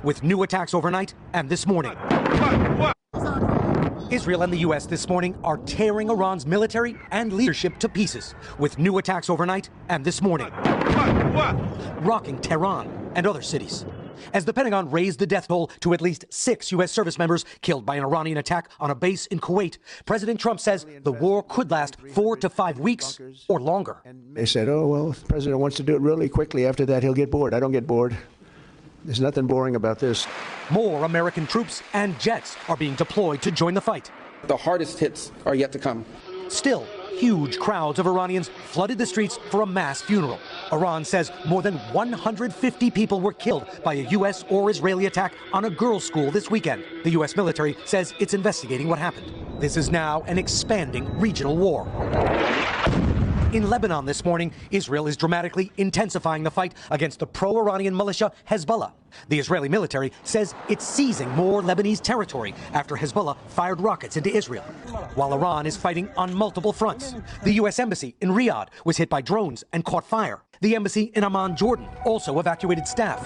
with new attacks overnight and this morning. Israel and the U.S. this morning are tearing Iran's military and leadership to pieces, with new attacks overnight and this morning, rocking Tehran and other cities. As the Pentagon raised the death toll to at least 6 U.S. service members killed by an Iranian attack on a base in Kuwait, President Trump says the war could last 4 to 5 weeks or longer. They said, oh, well, if the president wants to do it really quickly. After that, he'll get bored. I don't get bored. There's nothing boring about this. More American troops and jets are being deployed to join the fight. The hardest hits are yet to come. Still, huge crowds of Iranians flooded the streets for a mass funeral. Iran says more than 150 people were killed by a U.S. or Israeli attack on a girls' school this weekend. The U.S. military says it's investigating what happened. This is now an expanding regional war. In Lebanon this morning, Israel is dramatically intensifying the fight against the pro-Iranian militia Hezbollah. The Israeli military says it's seizing more Lebanese territory after Hezbollah fired rockets into Israel, while Iran is fighting on multiple fronts. The U.S. Embassy in Riyadh was hit by drones and caught fire. The embassy in Amman, Jordan, also evacuated staff.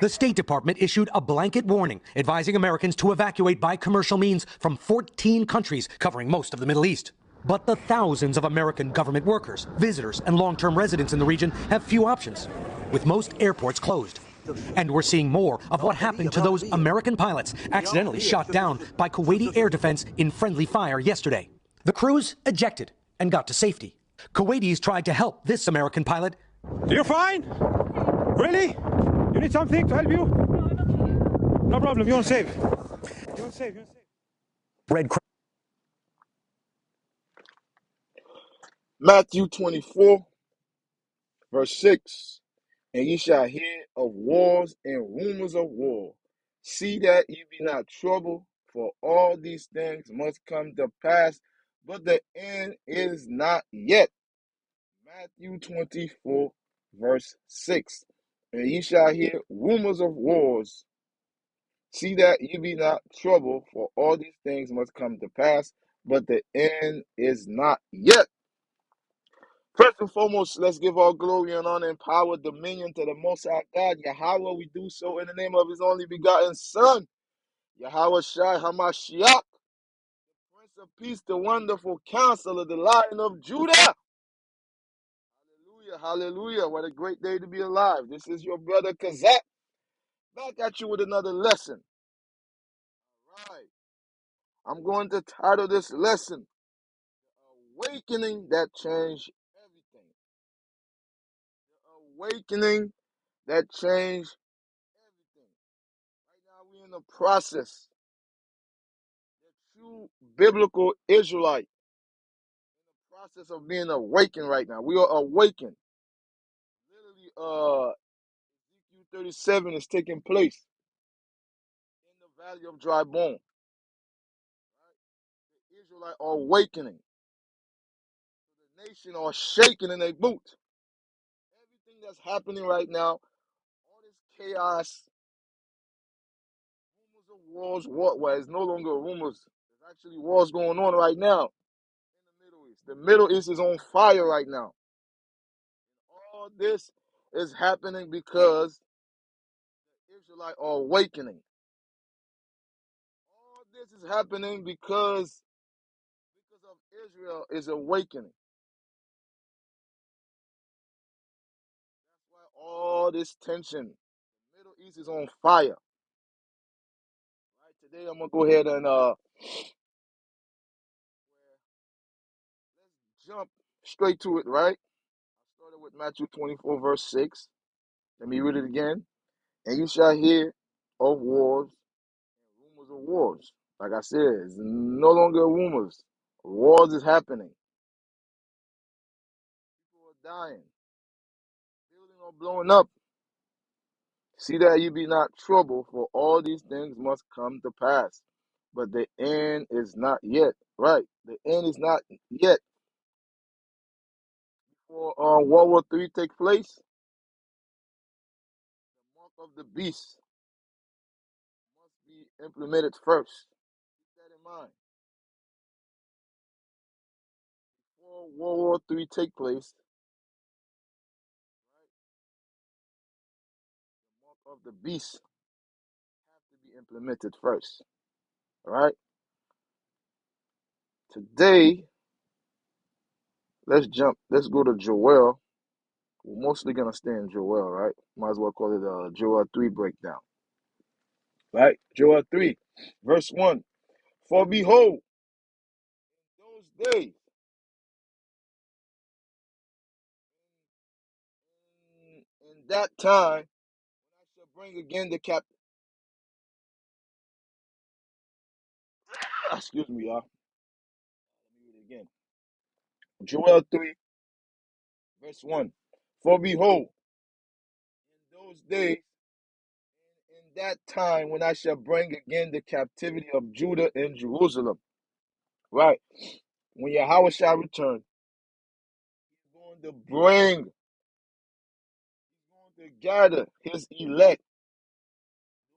The State Department issued a blanket warning advising Americans to evacuate by commercial means from 14 countries covering most of the Middle East. But the thousands of American government workers, visitors, and long-term residents in the region have few options, with most airports closed. And we're seeing more of what happened to those American pilots accidentally shot down by Kuwaiti air defense in friendly fire yesterday. The crews ejected and got to safety. Kuwaitis tried to help this American pilot. You're fine? Really? You need something to help you? No problem. You're safe. You're safe. You're safe. Red Cross. Matthew 24, verse 6. And ye shall hear of wars and rumors of war. See that ye be not troubled, for all these things must come to pass, but the end is not yet. Matthew 24, verse 6. And ye shall hear rumors of wars. See that ye be not troubled, for all these things must come to pass, but the end is not yet. First and foremost, let's give all glory and honor and power, dominion to the Most High God, Yahweh. We do so in the name of His only begotten Son, Yahweh Shai Hamashiach, Prince of Peace, the wonderful Counselor, the Lion of Judah. Hallelujah, hallelujah. What a great day to be alive. This is your brother Kazak, back at you with another lesson. All right. I'm going to title this lesson, Awakening That Changed Everything. The Awakening That Changed everything. Right now, we're in the process. The true biblical Israelite in the process of being awakened right now. We are awakened. Literally, Ezekiel 37 is taking place in the valley of dry bone. Right? The Israelites are awakening. The nation are shaking in their boots. Everything that's happening right now, all this chaos, rumors of wars, well, it's no longer rumors. There's actually wars going on right now. In the Middle East. The Middle East is on fire right now. All this is happening because the Israelites are awakening. All this is happening because of Israel is awakening. That's why all this tension, the Middle East is on fire. Right, today I'm gonna go ahead and let's jump straight to it, right? I started with Matthew 24, verse 6. Let me read it again. And you shall hear of wars and rumors of wars. Like I said, it's no longer rumors. Wars is happening. People are dying. Buildings are blowing up. See that you be not troubled, for all these things must come to pass. But the end is not yet. Right. The end is not yet. Before World War III take place, the mark of the beast must be implemented first. Keep that in mind. Before World War III take place, of the beast have to be implemented first. All right. Today, let's go to Joel. We're mostly gonna stay in Joel, right? Might as well call it a Joel 3 breakdown. Right? Joel 3, verse 1. For behold, those days, in that time, I shall bring again the excuse me, y'all. Let me read it again. Joel 3, verse 1. For behold, in those days, in that time, when I shall bring again the captivity of Judah and Jerusalem. Right? When Yahweh shall return, he's going to bring, he's going to gather his elect.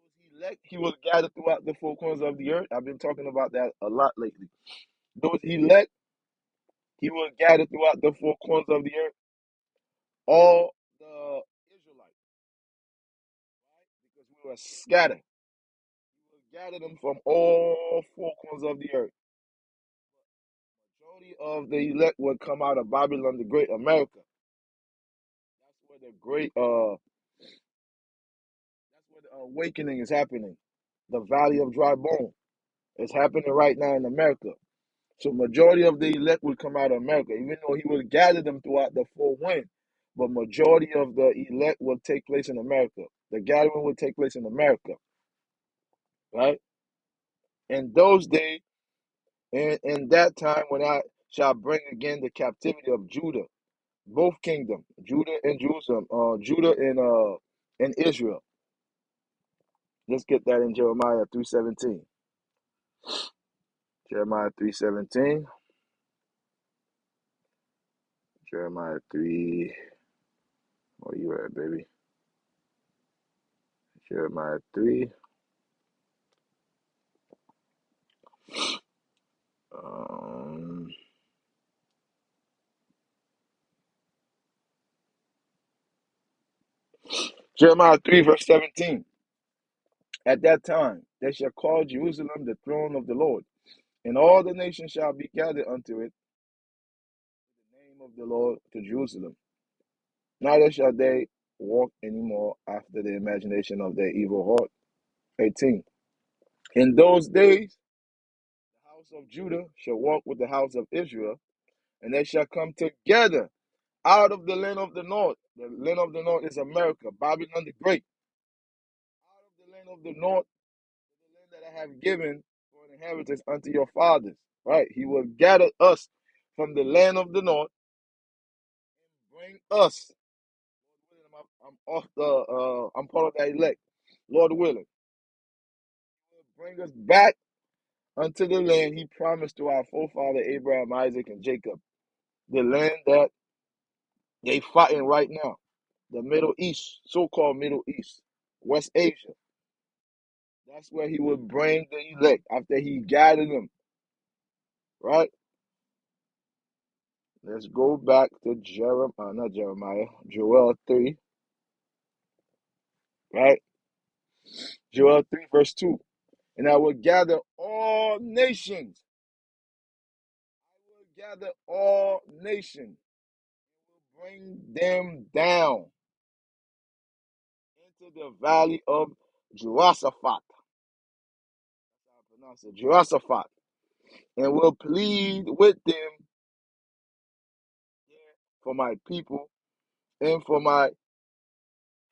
Those elect he will gather throughout the four corners of the earth. I've been talking about that a lot lately. Those elect he will gather throughout the four corners of the earth. All the Israelites, right? Because we were scattered. He will gather them from all four corners of the earth. Majority of the elect will come out of Babylon, the great America. That's where the great that's where the awakening is happening. The valley of dry bone. It's happening right now in America. So majority of the elect will come out of America, even though he will gather them throughout the four winds. But majority of the elect will take place in America. The gathering will take place in America, right? In those days, in that time when I shall bring again the captivity of Judah, both kingdoms, Judah and Jerusalem, Judah and Israel. Let's get that in Jeremiah 3:17. Jeremiah 3:17. Jeremiah 3. Where you at, baby? Jeremiah 3. Um, Jeremiah 3, verse 17. At that time, they shall call Jerusalem the throne of the Lord, and all the nations shall be gathered unto it, the name of the Lord to Jerusalem. Neither shall they walk any more after the imagination of their evil heart. 18. In those days, the house of Judah shall walk with the house of Israel, and they shall come together out of the land of the north. The land of the north is America, Babylon the Great. Out of the land of the north, the land that I have given for an inheritance unto your fathers. Right? He will gather us from the land of the north and bring us. I'm off the. I'm part of that elect. Lord willing, he will bring us back unto the land He promised to our forefather Abraham, Isaac, and Jacob. The land that they fighting right now, the Middle East, so-called Middle East, West Asia. That's where He would bring the elect after He gathered them. Right? Let's go back to not Jeremiah, Joel 3, right? Joel 3, verse 2. And I will gather all nations. I will gather all nations. Will bring them down into the valley of Jehoshaphat. That's how I pronounce it, Jehoshaphat. And will plead with them for my people and for my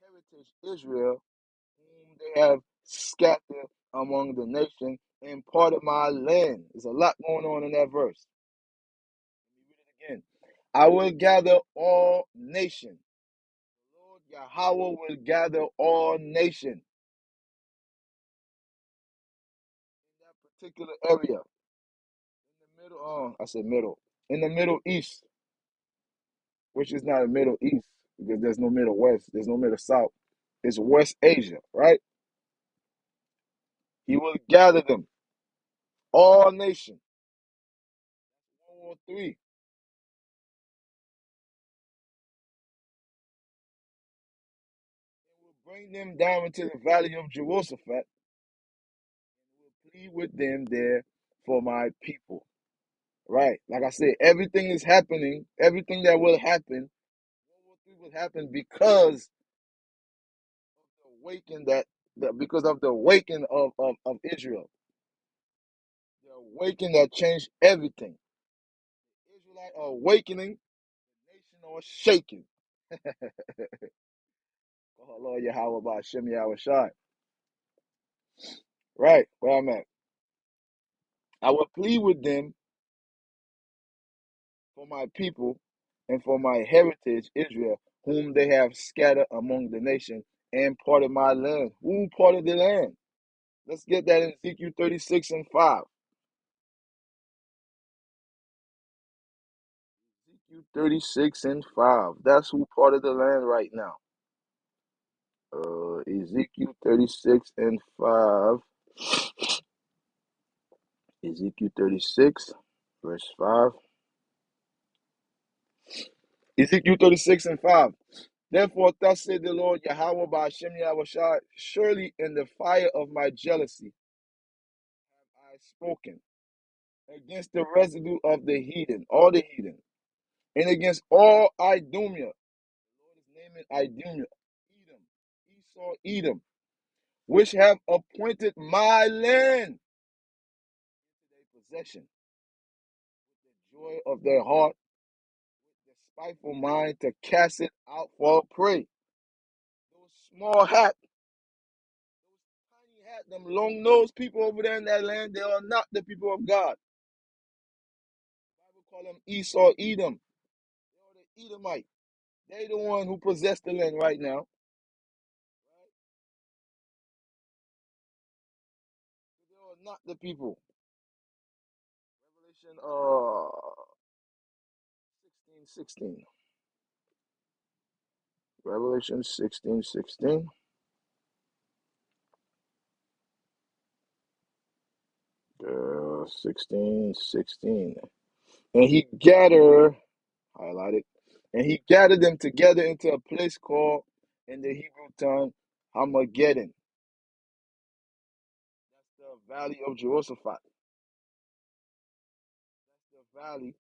heritage Israel, whom they have scattered among the nations and part of my land. There's a lot going on in that verse. Let me read it again. I will gather all nations. Lord Yahweh will gather all nations in that particular area. In the middle, I said middle. In the Middle East, which is not a Middle East because there's no Middle West, there's no Middle South. It's West Asia, right? He will gather them, all nations. 1 or 3. And will bring them down into the valley of Jehoshaphat, and will plead with them there for my people. Right. Like I said, everything is happening. Everything that will happen, World War III will happen because of the awakening because of the awakening of Israel. The awakening that changed everything. Israelite awakening, the nation are shaking. Oh Lord Yahweh by Shem Yahweh Shai. Right, where I'm at. I will plead with them for my people and for my heritage Israel, whom they have scattered among the nations and part of my land. Who part of the land? Let's get that in Ezekiel 36 and 5. Ezekiel 36 and 5. That's who part of the land right now. Ezekiel 36 and 5. Ezekiel 36, verse 5. Ezekiel 36 and 5. Therefore, thus said the Lord Yahweh by Hashem Yahweh Shai, surely in the fire of my jealousy have I spoken against the residue of the heathen, all the heathen, and against all Idumea. The Lord is naming Idumea, Edom, Esau, Edom, which have appointed my land to their possession, with the joy of their heart, with the spiteful mind to cast it out for a prey. Those small hat, those tiny hat, them long-nosed people over there in that land, they are not the people of God. The Bible call them Esau, Edom. They are the Edomite. They the one who possess the land right now. Right? They are not the people. Revelation 16:16. Revelation 16:16. 16:16. And he gathered, highlighted, and he gathered them together into a place called in the Hebrew tongue Hamageddon. That's the valley of Jehoshaphat. That's the valley.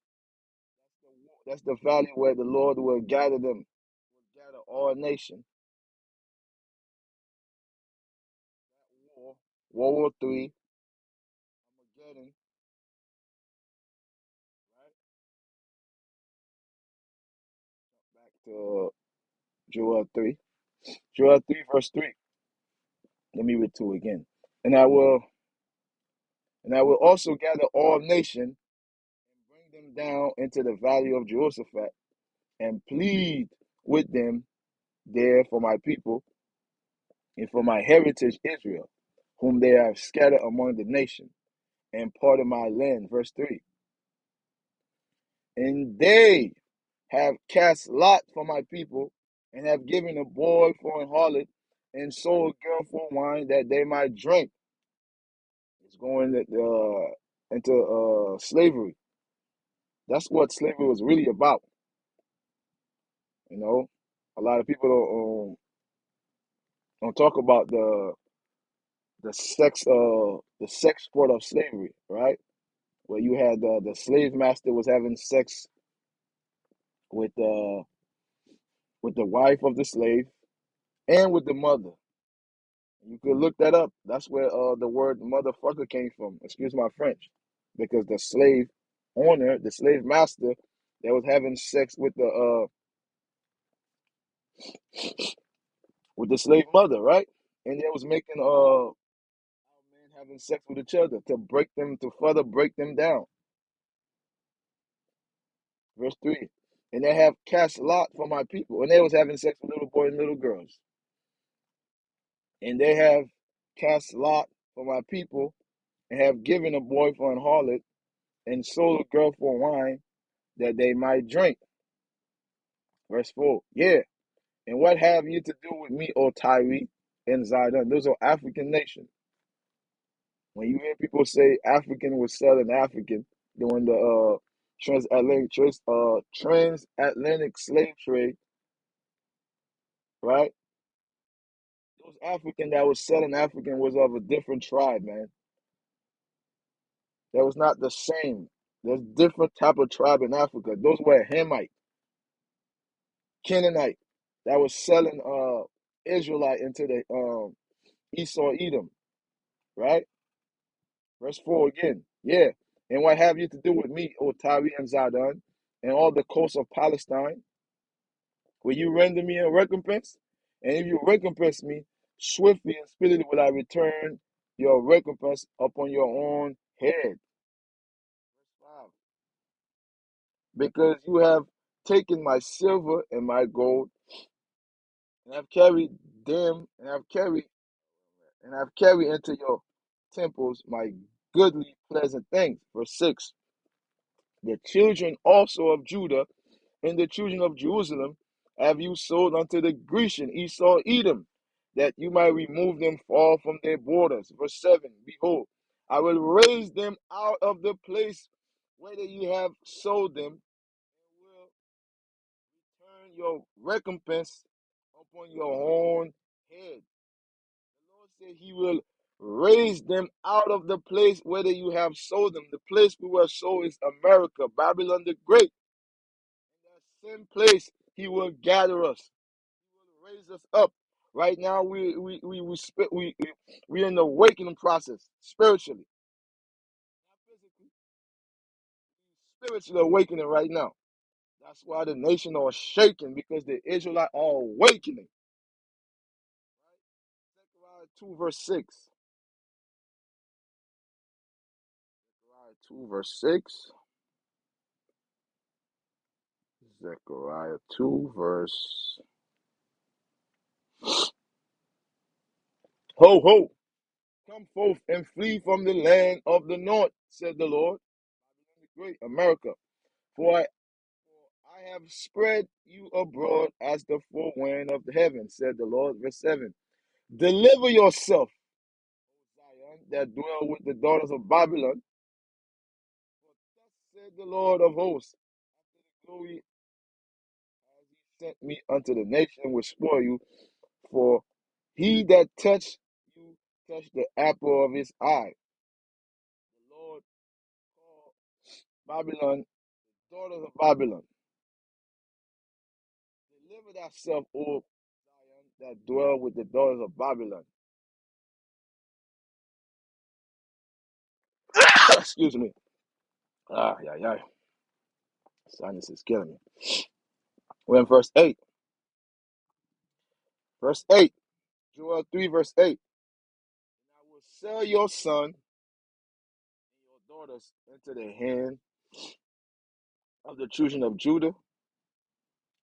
That's the valley where the Lord will gather them, will gather all nations. That war, World War III, Armageddon, right? Back to Joel 3. Joel 3, verse 3. Let me read 2 again. And I will also gather all nations and bring them down into the valley of Jehoshaphat and plead with them there for my people and for my heritage Israel, whom they have scattered among the nations and part of my land. Verse 3. And they have cast lot for my people and have given a boy for an harlot and sold a girl for wine that they might drink. It's going into slavery. That's what slavery was really about. You know, a lot of people don't talk about the sex part of slavery, right? Where you had the slave master was having sex with the wife of the slave and with the mother. You could look that up. That's where the word motherfucker came from. Excuse my French, because the slave owner, the slave master, that was having sex with the slave mother, right? And they was making men having sex with each other to further break them down. Verse 3. And they have cast lot for my people, and they was having sex with little boys and little girls. And they have cast lot for my people, and have given a boy for an harlot, and sold a girl for wine that they might drink. Verse 4. Yeah. And what have you to do with me, O Tyre and Zidon? Those are African nations. When you hear people say African was selling African during the transatlantic slave trade, right? Those African that was selling African was of a different tribe, man. That was not the same. There's different type of tribe in Africa. Those were Hamite, Canaanite, that was selling Israelite into the Esau Edom, right? Verse 4 again. Yeah. And what have you to do with me, O Tyre and Zidon, and all the coasts of Palestine? Will you render me a recompense? And if you recompense me, swiftly and speedily will I return your recompense upon your own head. Verse 5. Because you have taken my silver and my gold, and have carried them, and have carried into your temples my goodly pleasant things. Verse 6. The children also of Judah and the children of Jerusalem have you sold unto the Grecian Esau Edom, that you might remove them far from their borders. Verse 7. Behold, I will raise them out of the place where you have sold them, and will return your recompense upon your own head. The Lord said he will raise them out of the place where you have sold them. The place we were sold is America, Babylon the Great. In that same place, he will gather us. He will raise us up. Right now, we're in the awakening process spiritually, not physically. We're spiritually awakening right now. That's why the nation are shaking, because the Israelites are awakening. Zechariah 2 verse 6. Zechariah 2 verse 6. Zechariah 2 verse. Ho ho! Come forth and flee from the land of the north, said the Lord. Great America. For I have spread you abroad as the full wind of the heaven, said the Lord. Verse 7. Deliver yourself, O Zion, that dwell with the daughters of Babylon. For thus said the Lord of hosts, after the glory as he sent me unto the nation which spoil you, for he that touched you touched the apple of his eye. The Lord called Babylon, daughters of Babylon. Deliver thyself, O Zion, that dwell with the daughters of Babylon. Excuse me. Yeah, yeah. Sinus is killing me. We're in verse 8. Verse 8. Joel 3, verse 8. I will sell your son and your daughters into the hand of the children of Judah,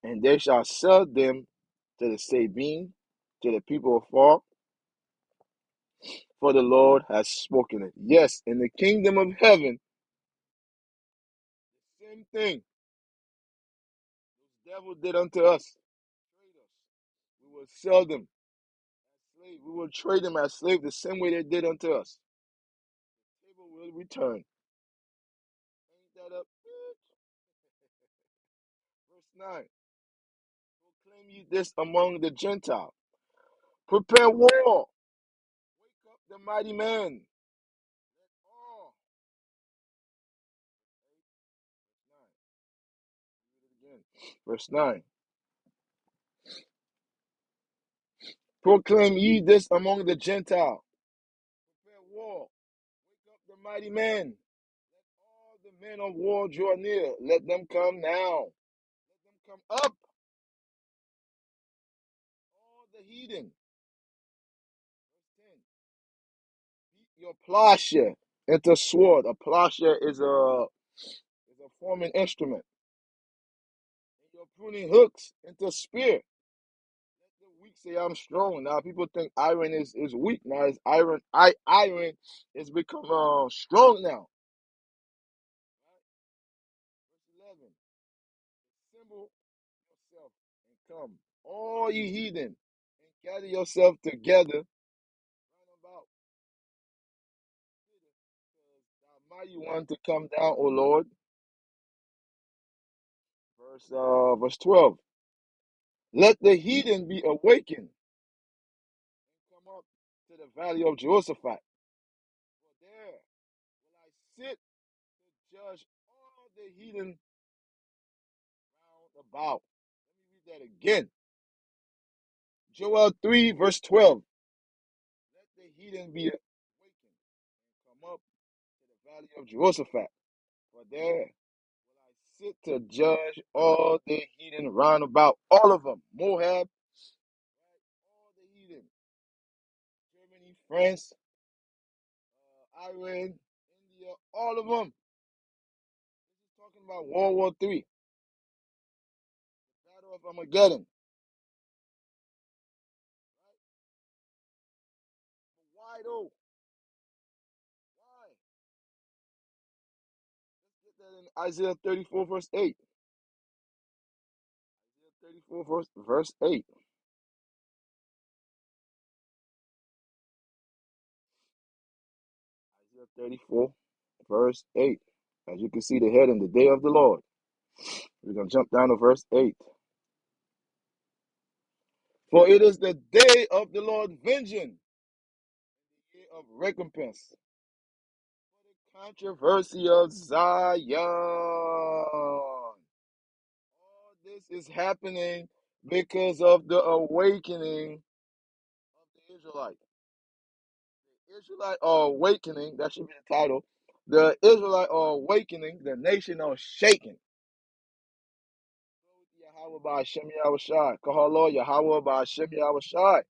and they shall sell them to the Sabine, to the people afar, for the Lord has spoken it. Yes, in the kingdom of heaven, the same thing the devil did unto us. Trade us. We will sell them as slaves. We will trade them as slaves the same way they did unto us. The table will return. Ain't that up? Verse 9. Proclaim ye this among the Gentiles. Prepare war. Wake up the mighty man. Let all. Verse 9. Proclaim ye this among the Gentiles. Prepare war. Wake up the mighty man. Let all the men of war draw near. Let them come now. Let them come up. All the heathen. Verse 10. Beat your plowshare into sword. A plowshare is a forming instrument. And your pruning hooks into spear. Let the weak say I'm strong. Now people think iron is weak. Now it's iron is become strong now. Verse 11. Assemble yourself and come, all ye heathen, and gather yourself together round about thou mighty one to come down, O Lord. Verse 12. Let the heathen be awakened, come up to the valley of Jehoshaphat. For there will I sit to judge all the heathen round about. Let me read that again. Joel 3, verse 12. Let the heathen be awakened and come up to the valley of Jehoshaphat. For there will I sit to judge all the heathen round about, all of them. Moab, all the heathen. Germany, France, Iran, India, all of them. This is talking about World War III, the Battle of Armageddon. But why though? Why? Let's get that in Isaiah 34, verse 8. Isaiah 34, verse 8. Isaiah 34, verse 8. As you can see, the head in the day of the Lord. We're going to jump down to verse 8. For it is the day of the Lord vengeance, the year of recompense, for the controversy of Zion. All this is happening because of the awakening of the Israelites. The Israelite are awakening, that should be the title. The Israelite are awakening, the nation are shaking. Yahweh by Hashem Yahushai. Kahalo Yahweh by Hashem Yahushai.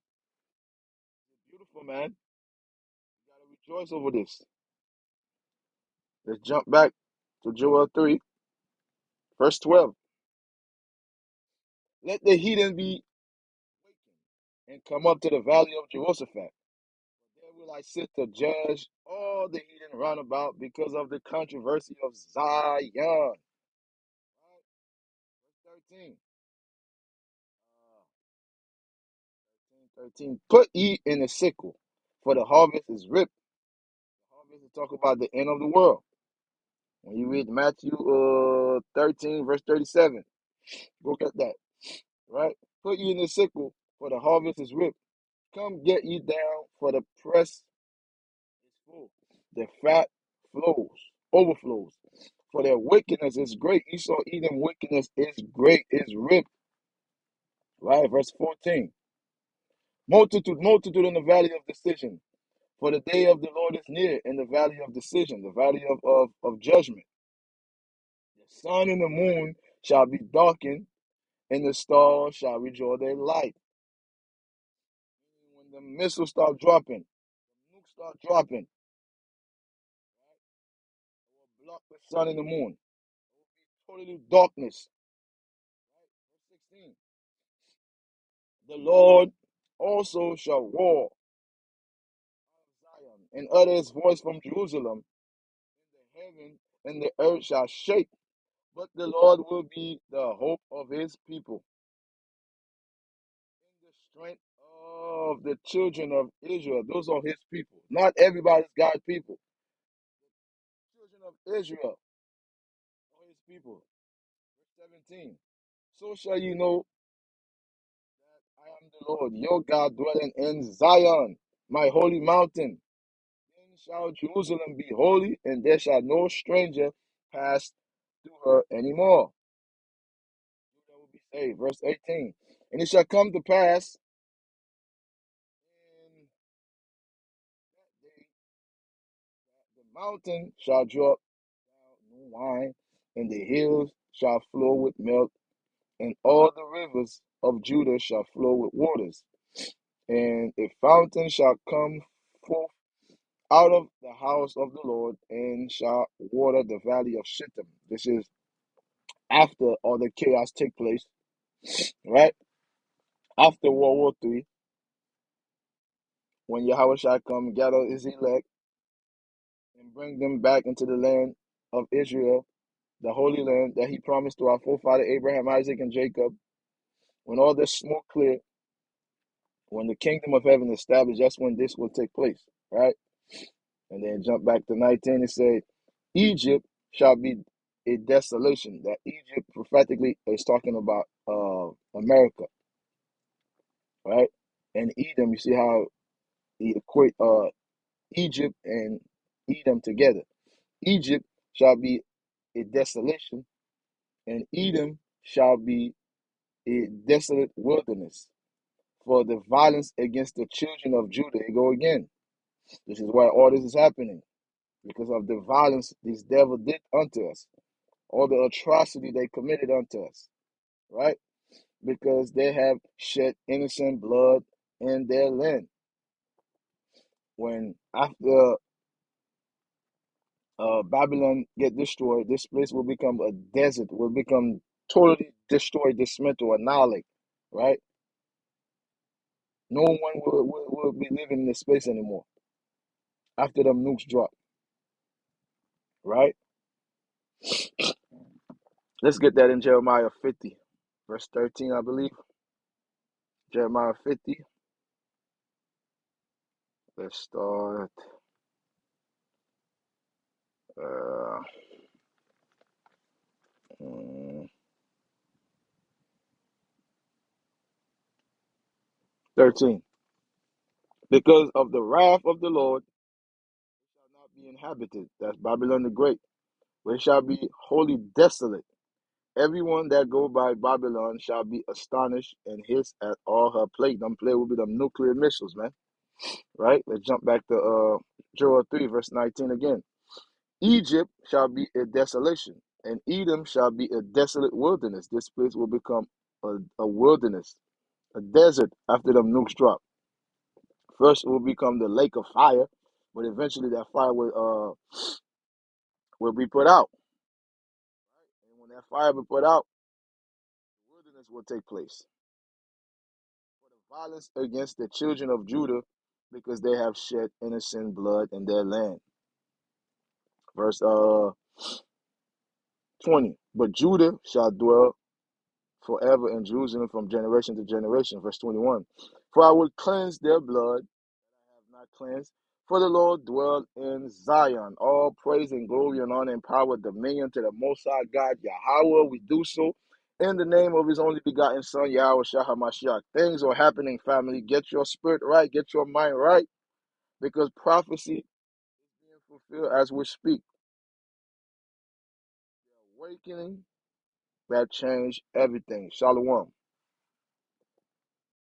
Beautiful, man. You gotta rejoice over this. Let's jump back to Joel 3, verse 12. Let the heathen be awakened and come up to the valley of Jehoshaphat. There will I sit to judge all the heathen round about because of the controversy of Zion. Right? Verse 13. 13. Put ye in the sickle, for the harvest is ripe. The harvest is talking about the end of the world. When you read Matthew 13, verse 37, look at that. Right? Put ye in the sickle, for the harvest is ripe. Come get ye down, for the press is full. The fat flows, overflows. For their wickedness is great. Esau Edom wickedness is great, is ripped. Right? Verse 14. Multitude, multitude in the valley of decision. For the day of the Lord is near in the valley of decision, the valley of judgment. The sun and the moon shall be darkened, and the stars shall withdraw their light. When the missiles start dropping, the nukes start dropping, it will block the sun and the moon. It will be totally darkness. Verse 16. The Lord also shall roar out of Zion and utter his voice from Jerusalem. In the heaven and the earth shall shake, but the Lord will be the hope of his people. In the strength of the children of Israel, those are his people. Not everybody's God's people. The children of Israel are his people. Verse 17. So shall you know that I am the Lord, your God, dwelling in Zion, my holy mountain. Then shall Jerusalem be holy, and there shall no stranger pass through her anymore. That will be saved. Verse 18. And it shall come to pass in that day that the mountain shall drop down new wine, and the hills shall flow with milk, and all the rivers of Judah shall flow with waters. And a fountain shall come forth out of the house of the Lord, and shall water the valley of Shittim. This is after all the chaos take place, right? After World War III, when Yahweh shall come gather his elect and bring them back into the land of Israel, the holy land that he promised to our forefather Abraham, Isaac, and Jacob. When all this smoke clear, when the kingdom of heaven is established, that's when this will take place, right? And then jump back to 19 and say, Egypt shall be a desolation. That Egypt prophetically is talking about America, right? And Edom, you see how equate Egypt and Edom together. Egypt shall be a desolation, and Edom shall be a desolate wilderness. For the violence against the children of Judah, they go again. This is why all this is happening, because of the violence these devil did unto us, all the atrocity they committed unto us, right? Because they have shed innocent blood in their land. When after Babylon get destroyed, this place will become a desert, will become totally destroyed, dismantled, annihilate, right? No one will be living in this space anymore after them nukes drop, right? Let's get that in Jeremiah 50, verse 13, I believe. Jeremiah 50. Let's start. Uh, mm, 13. Because of the wrath of the Lord shall not be inhabited. That's Babylon the Great. But it shall be wholly desolate. Everyone that go by Babylon shall be astonished and hiss at all her plague. Them plague will be them nuclear missiles, man. Right? Let's jump back to Joel 3, verse 19 again. Egypt shall be a desolation, and Edom shall be a desolate wilderness. This place will become a wilderness, a desert after them nukes drop. First, it will become the lake of fire, but eventually that fire will be put out. And when that fire be put out, the wilderness will take place. For the violence against the children of Judah, because they have shed innocent blood in their land. Verse 20. But Judah shall dwell forever in Jerusalem from generation to generation. Verse 21. For I will cleanse their blood that I have not cleansed. For the Lord dwell in Zion. All praise and glory and honor and power, dominion to the Most High God, Yahweh. We do so in the name of His only begotten Son, Yahweh Shah HaMashiach. Things are happening, family. Get your spirit right. Get your mind right. Because prophecy is being fulfilled as we speak. The awakening that changed everything. Shalom.